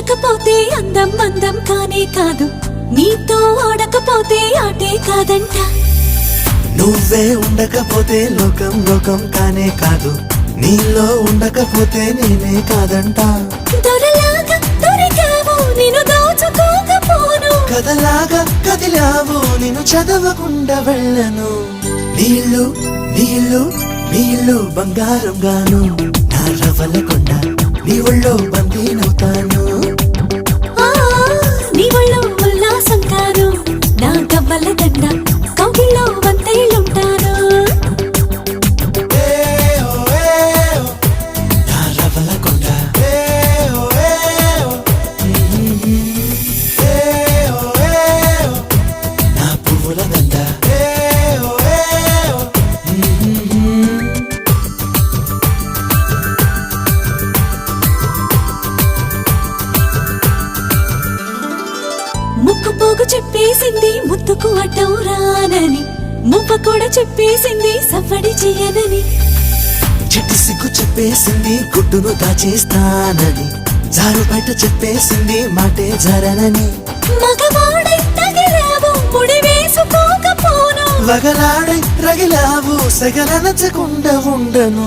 ఉండకపోతే అందం అందం కానే కాదు, నీతో ఆడకపోతే ఆటే కాదంట. నువ్వే ఉండకపోతే లోకం లోకం కానే కాదు, నీలో ఉండకపోతే నేనే కాదంట. దొరలాగా దొరికావు నిన్ను దోచుకోకపోను, కథలాగా కదిలావు నిన్ను చదవకుండా వెళ్ళను. నీళ్ళు నీళ్ళు నీళ్ళు బంగారం గాను, నా రవ్వలకొండ నీ ఒళ్ళో బందీనవుతాను. నీ ఒళ్ళో ఉల్లాసం కాను, నా గవ్వల దండ కౌగిల్లో వందేళ్ళుంటాను. నా రవ్వలకొండ నా పువ్వుల దండ. ముక్కు పోగు చెప్పేసింది ముత్తుకు అడ్డం రానని, ముప్ప కూడా చెప్పేసింది సవ్వడి చేయనని. చిట్టి సిగ్గు చెప్పేసింది గుడ్డును దాచేస్తానని, జారు బయట చెప్పేసింది మాటే జరనని. మగవాడై తగిలావు ముడి వేసుకోకపోను, వగలాడై రగిలావు సగల నచ్చకుండా ఉండను.